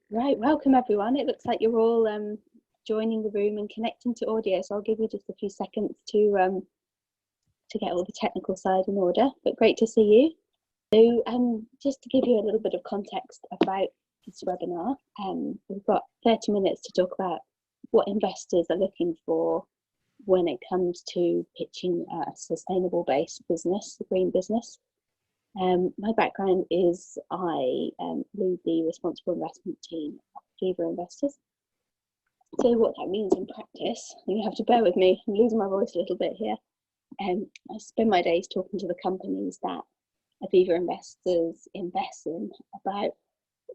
Right, welcome everyone. It looks like you're all joining the room and connecting to audio, so I'll give you just a few seconds to get all the technical side in order, but great to see you. So just to give you a little bit of context about this webinar, we've got 30 minutes to talk about what investors are looking for when it comes to pitching a sustainable based business, a green business. My background is I lead the responsible investment team at Viva Investors. So what that means in practice, you have to bear with me, I'm losing my voice a little bit here. I spend my days talking to the companies that Aviva Investors invest in about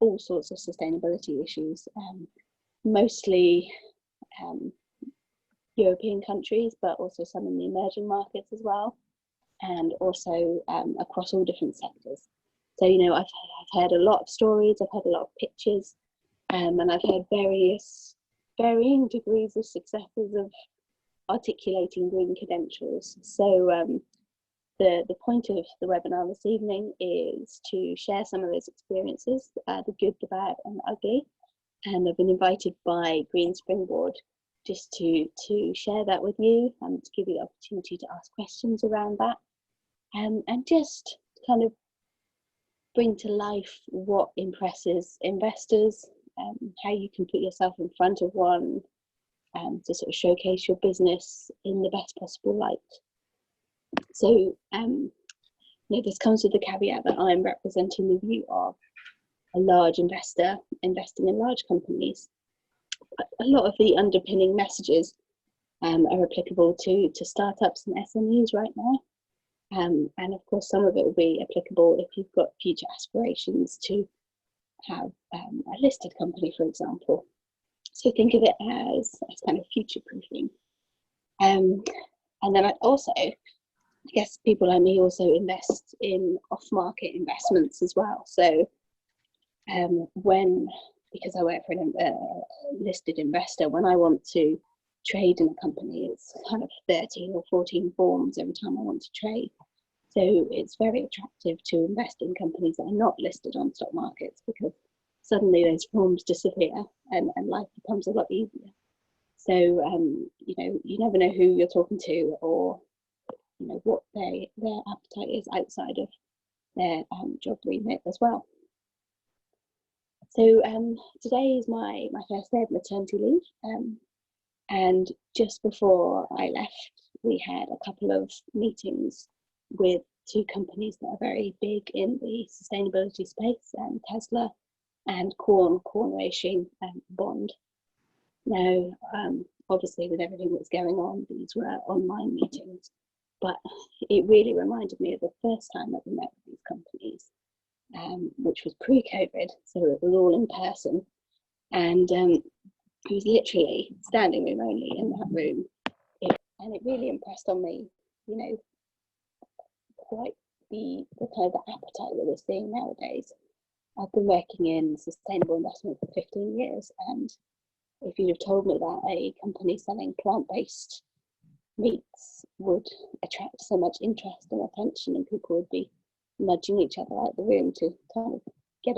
all sorts of sustainability issues, mostly European countries, but also some in the emerging markets as well, and also across all different sectors. So, you know, I've heard a lot of stories, I've heard a lot of pitches, and I've heard varying degrees of successes of articulating green credentials. So the point of the webinar this evening is to share some of those experiences, the good, the bad and the ugly. And I've been invited by Green Springboard just to share that with you and to give you the opportunity to ask questions around that, and just kind of bring to life what impresses investors, how you can put yourself in front of one, to sort of showcase your business in the best possible light. So you know, this comes with the caveat that I'm representing the view of a large investor investing in large companies. A lot of the underpinning messages are applicable to startups and SMEs right now. And of course, some of it will be applicable if you've got future aspirations to have a listed company, for example. So think of it as kind of future-proofing. And then I guess people like me also invest in off-market investments as well. So because I work for a listed investor, when I want to trade in a company, it's kind of 13 or 14 forms every time I want to trade. So it's very attractive to invest in companies that are not listed on stock markets, because suddenly those forms disappear and life becomes a lot easier. So you know, you never know who you're talking to, or you know what their appetite is outside of their job remit as well. So today is my first day of maternity leave, and just before I left, we had a couple of meetings with two companies that are very big in the sustainability space, Tesla and Corn Racing Bond. Now, obviously with everything that's going on, these were online meetings, but it really reminded me of the first time that we met with these companies, which was pre-COVID, so it was all in person, and it was literally standing room only in that room, and it really impressed on me, you know, quite the kind of the appetite that we're seeing nowadays. I've been working in sustainable investment for 15 years, and if you'd have told me that a company selling plant-based meats would attract so much interest and attention, and people would be nudging each other out of the room to kind of get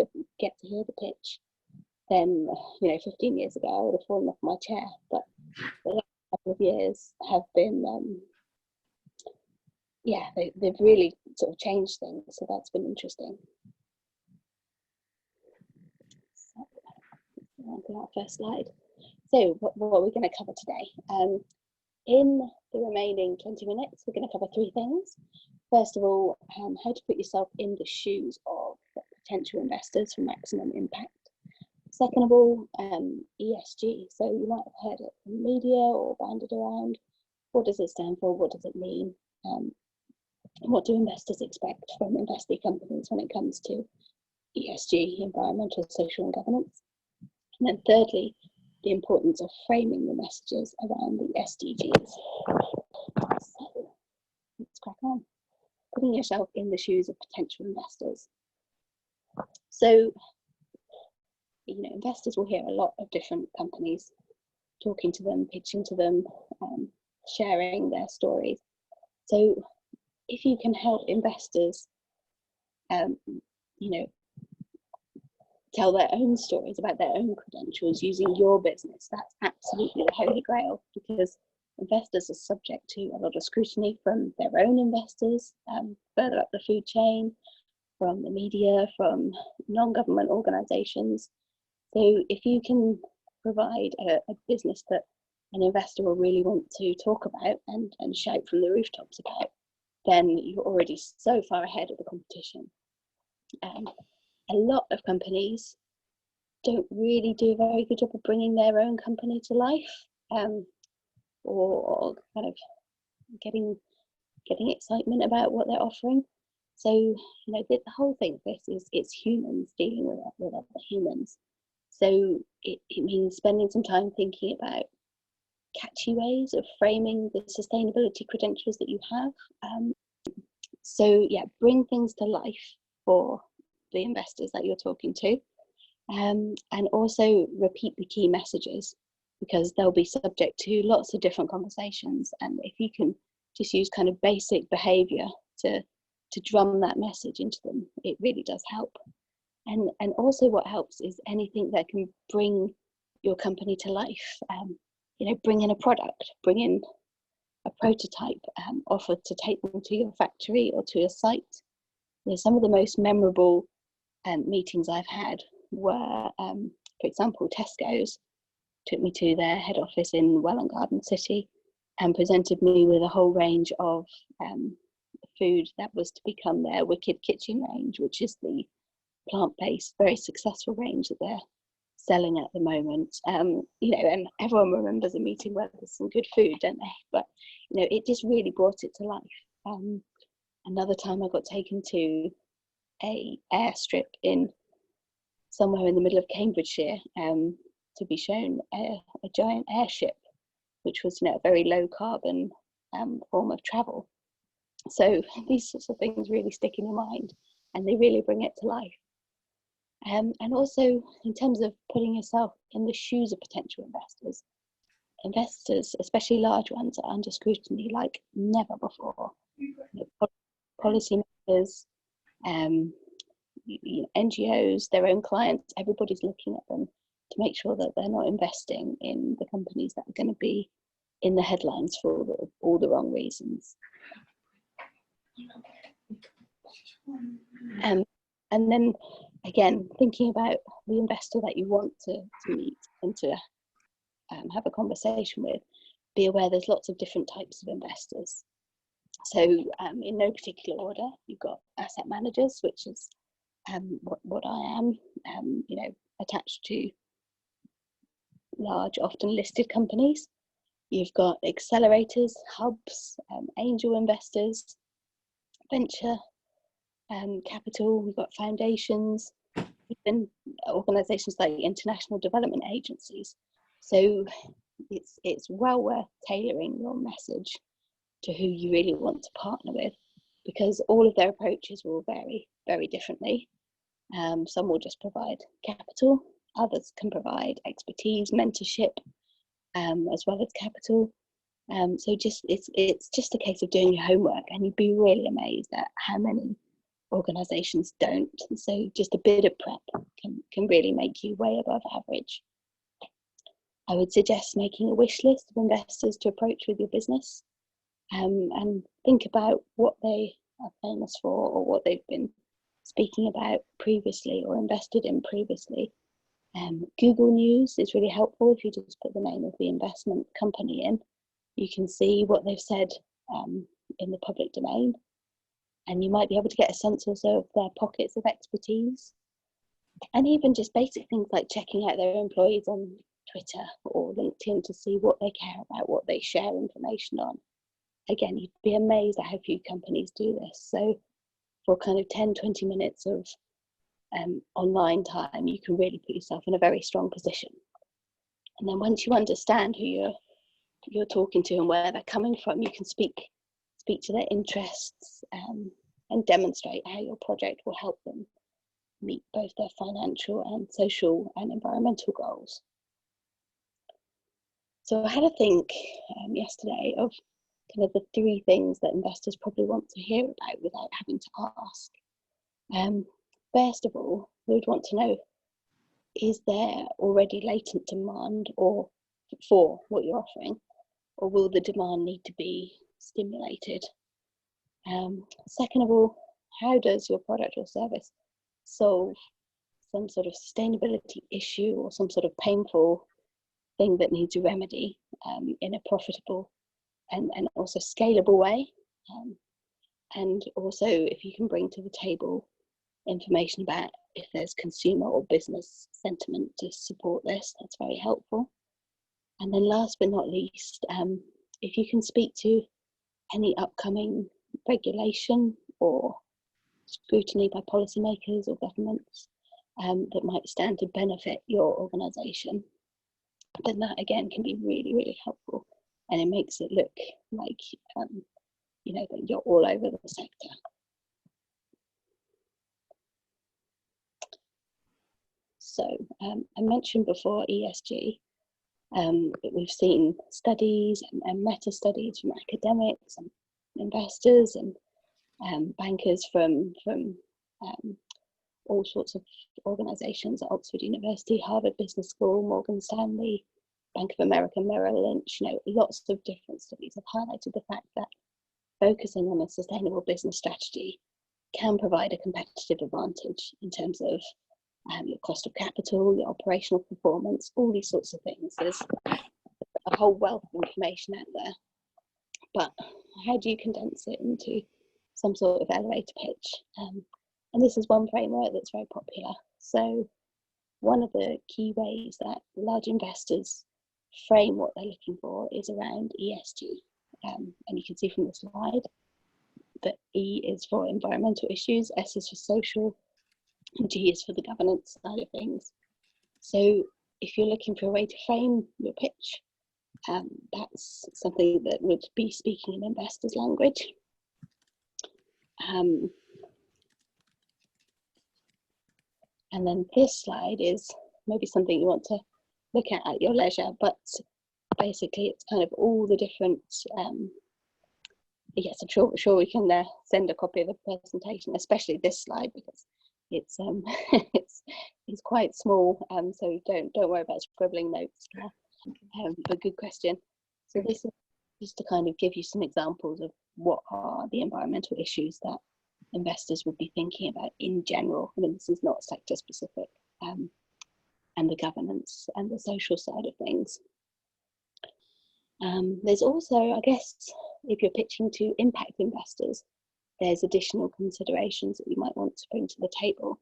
to hear the pitch, then, you know, 15 years ago I would have fallen off my chair. But the last couple of years have been yeah, they've really sort of changed things, so that's been interesting. So, on to our first slide. So what are we going to cover today? In the remaining 20 minutes, we're going to cover three things. First of all, how to put yourself in the shoes of potential investors for maximum impact. Second of all, ESG. So you might have heard it in the media or banded around. What does it stand for? What does it mean? What do investors expect from investee companies when it comes to ESG, environmental, social and governance? And then thirdly, the importance of framing the messages around the SDGs. So let's crack on. Putting yourself in the shoes of potential investors. So, you know, investors will hear a lot of different companies talking to them, pitching to them, sharing their stories. So if you can help investors, you know, tell their own stories about their own credentials using your business. That's absolutely the holy grail, because investors are subject to a lot of scrutiny from their own investors, further up the food chain, from the media, from non-government organisations. So if you can provide a business that an investor will really want to talk about and shout from the rooftops about, then you're already so far ahead of the competition. A lot of companies don't really do a very good job of bringing their own company to life, or kind of getting excitement about what they're offering. So, you know, the whole thing, it's humans dealing with other humans. So it means spending some time thinking about catchy ways of framing the sustainability credentials that you have. So yeah, bring things to life for the investors that you're talking to, and also repeat the key messages, because they'll be subject to lots of different conversations. And if you can just use kind of basic behavior to drum that message into them, it really does help. And also what helps is anything that can bring your company to life. You know, bring in a product, bring in a prototype, offer to take them to your factory or to your site. You know, some of the most memorable meetings I've had were, for example, Tesco's took me to their head office in Welwyn Garden City and presented me with a whole range of food that was to become their Wicked Kitchen range, which is the plant-based, very successful range that they're selling at the moment. You know, and everyone remembers a meeting where there's some good food, don't they? But you know, it just really brought it to life. Another time I got taken to a airstrip in somewhere in the middle of Cambridgeshire, to be shown a giant airship, which was, you know, a very low carbon form of travel. So these sorts of things really stick in your mind and they really bring it to life. And also in terms of putting yourself in the shoes of potential investors, especially large ones, are under scrutiny like never before. You know, policymakers, NGOs, their own clients, everybody's looking at them to make sure that they're not investing in the companies that are going to be in the headlines for all the wrong reasons. And then again, thinking about the investor that you want to meet and to have a conversation with, be aware there's lots of different types of investors. So in no particular order, you've got asset managers, which is what I am, you know, attached to large, often listed companies. You've got accelerators, hubs, angel investors, venture capital. We've got foundations, even organisations like international development agencies. So it's well worth tailoring your message to who you really want to partner with, because all of their approaches will vary very differently. Some will just provide capital, others can provide expertise, mentorship, as well as capital. So it's just a case of doing your homework, and you'd be really amazed at how many organisations don't. So just a bit of prep can really make you way above average. I would suggest making a wish list of investors to approach with your business, and think about what they are famous for or what they've been speaking about previously or invested in previously. Google News is really helpful. If you just put the name of the investment company in, you can see what they've said in the public domain, and you might be able to get a sense also of their pockets of expertise. And even just basic things like checking out their employees on Twitter or LinkedIn to see what they care about, what they share information on. Again, you'd be amazed at how few companies do this. So for kind of 10-20 minutes of online time, you can really put yourself in a very strong position. And then once you understand who you're talking to and where they're coming from, you can speak to their interests, and demonstrate how your project will help them meet both their financial and social and environmental goals. So I had a think yesterday of kind of the 3 things that investors probably want to hear about without having to ask. First of all, we would want to know is there already latent demand or for what you're offering, or will the demand need to be stimulated? Second of all, how does your product or service solve some sort of sustainability issue or some sort of painful thing that needs a remedy in a profitable and also scalable way? And also, if you can bring to the table information about if there's consumer or business sentiment to support this, that's very helpful. And then last but not least, if you can speak to any upcoming regulation or scrutiny by policymakers or governments that might stand to benefit your organisation, then that again can be really, really helpful, and it makes it look like that you're all over the sector. So I mentioned before ESG. We've seen studies and meta-studies from academics and investors and bankers from all sorts of organisations at Oxford University, Harvard Business School, Morgan Stanley, Bank of America, Merrill Lynch. Lots of different studies have highlighted the fact that focusing on a sustainable business strategy can provide a competitive advantage in terms of your cost of capital, your operational performance, all these sorts of things. There's a whole wealth of information out there, but how do you condense it into some sort of elevator pitch? And this is one framework that's very popular. So one of the key ways that large investors frame what they're looking for is around ESG. And you can see from the slide that E is for environmental issues, S is for social, and G is for the governance side of things. So if you're looking for a way to frame your pitch, that's something that would be speaking in investors' language. And then this slide is maybe something you want to look at your leisure, but basically it's kind of all the different, yes, I'm sure we can send a copy of the presentation, especially this slide, because it's it's quite small, so don't worry about scribbling notes. But good question. So this is just to kind of give you some examples of what are the environmental issues that investors would be thinking about in general. I mean, this is not sector specific, and the governance and the social side of things. There's also, I guess, if you're pitching to impact investors, there's additional considerations that you might want to bring to the table.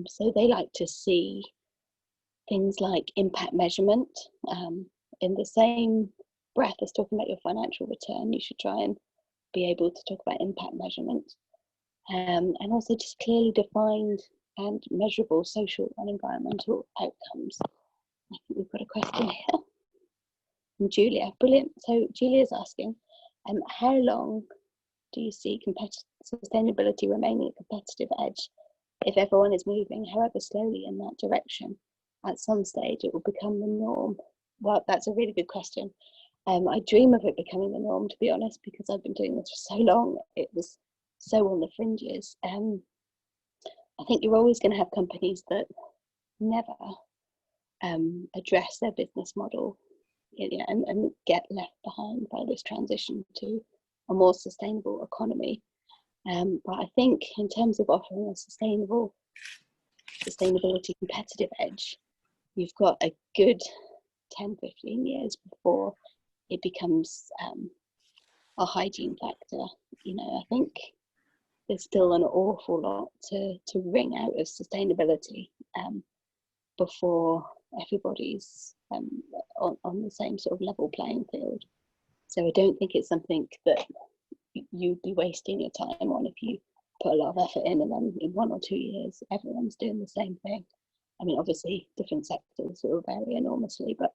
So they like to see things like impact measurement. In the same breath as talking about your financial return, you should try and be able to talk about impact measurement. And also just clearly defined and measurable social and environmental outcomes. I think we've got a question here from Julia. Brilliant. So Julia's asking, how long do you see sustainability remaining a competitive edge if everyone is moving, however slowly, in that direction? At some stage, it will become the norm. Well, that's a really good question. I dream of it becoming the norm, to be honest, because I've been doing this for so long. It was so on the fringes. I think you're always going to have companies that never address their business model, and get left behind by this transition to a more sustainable economy. But I think in terms of offering a sustainability competitive edge, you've got a good 10, 15 years before it becomes a hygiene factor. I think there's still an awful lot to wring out of sustainability before everybody's on the same sort of level playing field. So I don't think it's something that you'd be wasting your time on if you put a lot of effort in and then in 1 or 2 years everyone's doing the same thing. I mean, obviously different sectors will vary enormously, but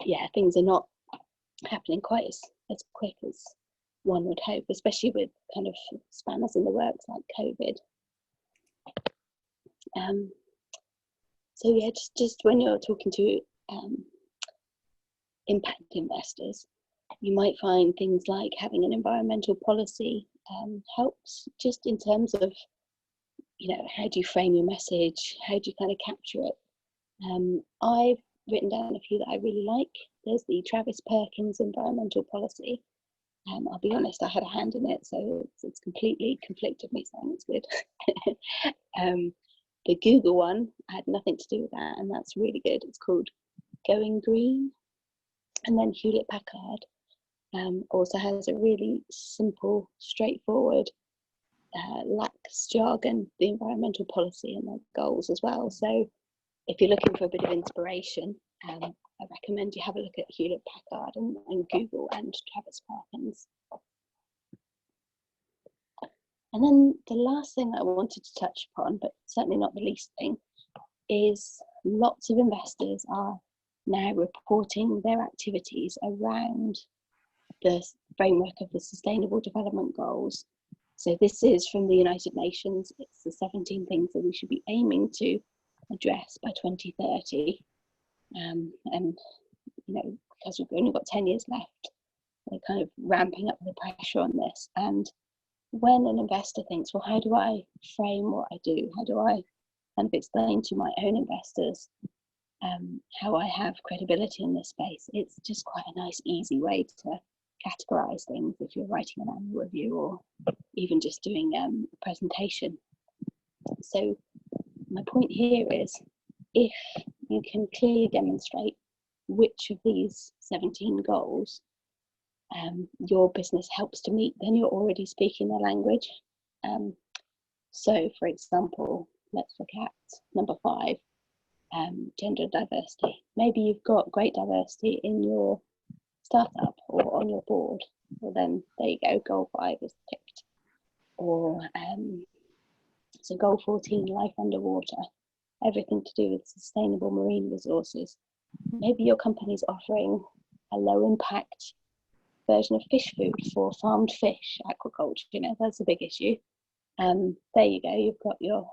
yeah, things are not happening quite as quick as one would hope, especially with kind of spanners in the works like COVID. So yeah, just when you're talking to impact investors, you might find things like having an environmental policy helps, just in terms of how do you frame your message? How do you kind of capture it? I've written down a few that I really like. There's the Travis Perkins environmental policy. I'll be honest, I had a hand in it, so it's completely conflicted me saying it's good. The Google one, I had nothing to do with that, and that's really good. It's called Going Green. And then Hewlett Packard also has a really simple, straightforward, lacks jargon, the environmental policy and their goals as well. So if you're looking for a bit of inspiration, I recommend you have a look at Hewlett Packard and Google and Travis Perkins. And then the last thing I wanted to touch upon, but certainly not the least thing, is lots of investors are now reporting their activities around the framework of the Sustainable Development Goals. So this is from the United Nations. It's the 17 things that we should be aiming to address by 2030. And because we've only got 10 years left, they're kind of ramping up the pressure on this. And when an investor thinks, well, how do I frame what I do? How do I kind of explain to my own investors how I have credibility in this space? It's just quite a nice, easy way to categorize things if you're writing an annual review or even just doing a presentation. So my point here is, if you can clearly demonstrate which of these 17 goals your business helps to meet, then you're already speaking their language. So for example, let's look at number 5, gender diversity. Maybe you've got great diversity in your startup or on your board. Well, then there you go, goal 5 is ticked. Or so goal 14, life underwater, everything to do with sustainable marine resources. Maybe your company's offering a low impact version of fish food for farmed fish aquaculture. That's a big issue. There you go, you've got your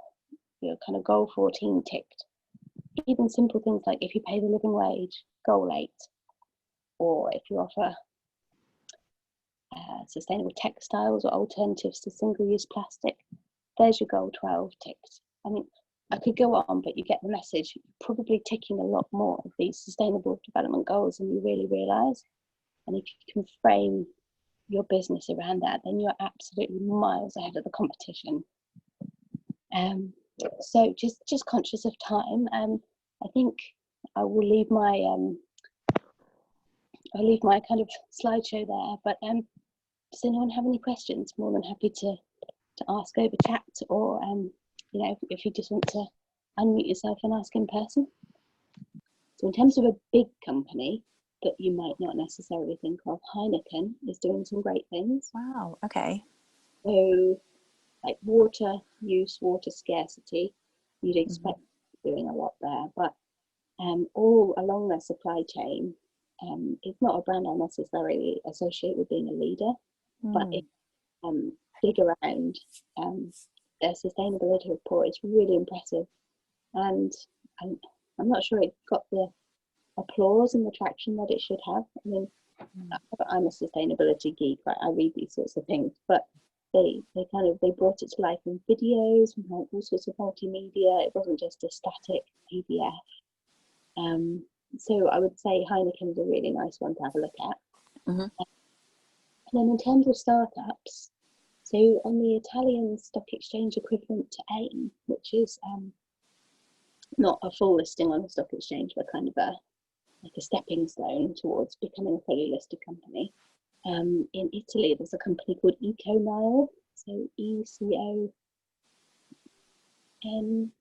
kind of goal 14 ticked. Even simple things like if you pay the living wage, goal 8, or if you offer sustainable textiles or alternatives to single-use plastic, there's your goal 12 ticked. I mean, I could go on, but you get the message. You're probably ticking a lot more of these sustainable development goals than you really realise. And if you can frame your business around that, then you're absolutely miles ahead of the competition. So just conscious of time, I think I will leave my kind of slideshow there. But does anyone have any questions? More than happy to ask over chat, or if you just want to unmute yourself and ask in person. So in terms of a big company that you might not necessarily think of, Heineken is doing some great things. Wow, okay. So like water use, water scarcity, you'd expect doing a lot there, but all along their supply chain, it's not a brand I necessarily associate with being a leader, but it dig around their sustainability report is really impressive, and I'm not sure it got the applause and the traction that it should have. I mean, I'm a sustainability geek, right? I read these sorts of things, but they brought it to life in videos, all sorts of multimedia. It wasn't just a static PDF. So I would say Heineken is a really nice one to have a look at. And then in terms of startups, so on the Italian stock exchange equivalent to AIM, which is not a full listing on the stock exchange, but kind of a stepping stone towards becoming a fully listed company. In Italy, there's a company called EcoNile, so ECONYL,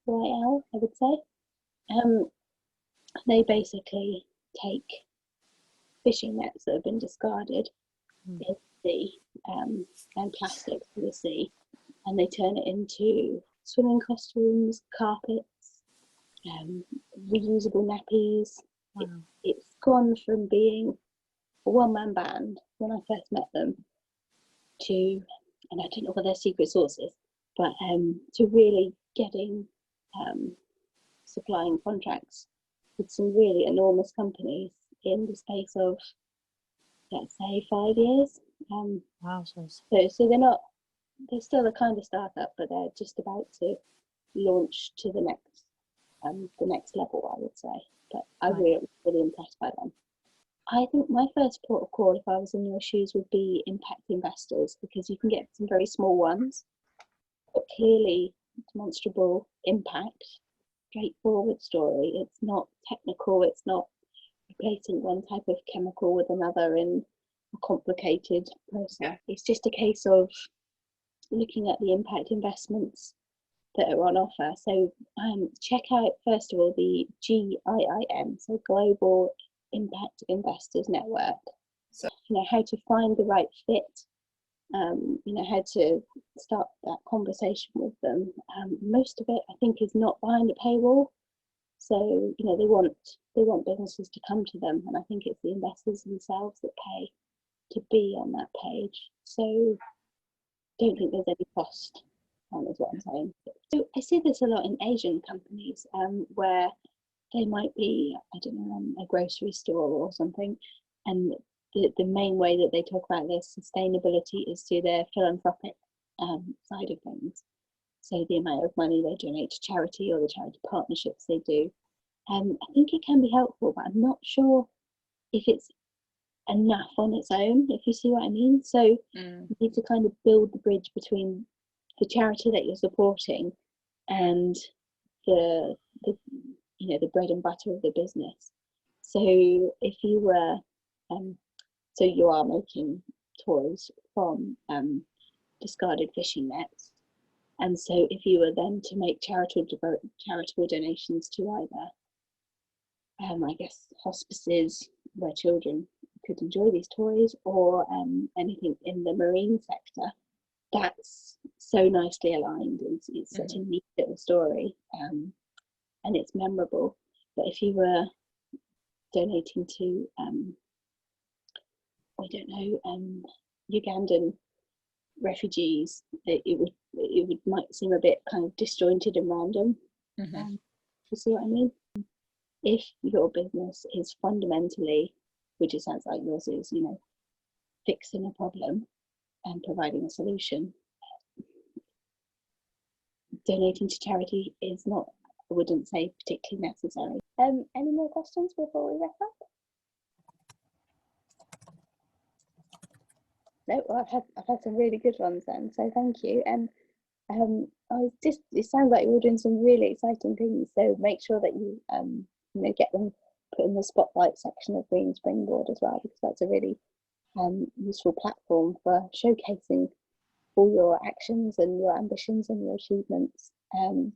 I would say. They basically take fishing nets that have been discarded in the sea and plastics in the sea, and they turn it into swimming costumes, carpets, reusable nappies. Wow. It's gone from being a one-man band when I first met them to, and I don't know what their secret sauce is, but to really getting supplying contracts with some really enormous companies in the space of, let's say, 5 years. Wow. So they're still a kind of startup, but they're just about to launch to the next level, I would say. But I Right. really really impressed by them. I think my first port of call, if I was in your shoes, would be impact investors, because you can get some very small ones, but clearly demonstrable impact, straightforward story. It's not technical, it's not replacing one type of chemical with another in a complicated process. It's just a case of looking at the impact investments that are on offer. So check out, first of all, the GIIN, so Global Impact Investors Network. So, How to find the right fit, how to start that conversation with them. Most of it, I think, is not behind a paywall. So, they want businesses to come to them, and I think it's the investors themselves that pay to be on that page. So, don't think there's any cost, is what I'm saying. So I see this a lot in Asian companies, where they might be, I don't know, a grocery store or something, and the main way that they talk about their sustainability is through their philanthropic side of things. So the amount of money they donate to charity or the charity partnerships they do. I think it can be helpful, but I'm not sure if it's enough on its own, if you see what I mean. So you need to kind of build the bridge between the charity that you're supporting and the bread and butter of the business. So if you were so you are making toys from discarded fishing nets, and so if you were then to make charitable donations to either I guess hospices where children could enjoy these toys, or anything in the marine sector, that's so nicely aligned. It's such a neat little story, and it's memorable. But if you were donating to I don't know, Ugandan refugees, it might seem a bit kind of disjointed and random. You see what I mean? If your business is fundamentally, which it sounds like yours is, fixing a problem and providing a solution, donating to charity is not, I wouldn't say, particularly necessary. Any more questions before we wrap up? No, well, I've had some really good ones then, so thank you. And it sounds like you're doing some really exciting things. So make sure that you get them put in the spotlight section of Green Springboard as well, because that's a really useful platform for showcasing all your actions and your ambitions and your achievements. And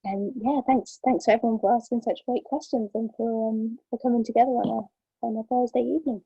yeah, thanks to everyone for asking such great questions and for coming together on a Thursday evening.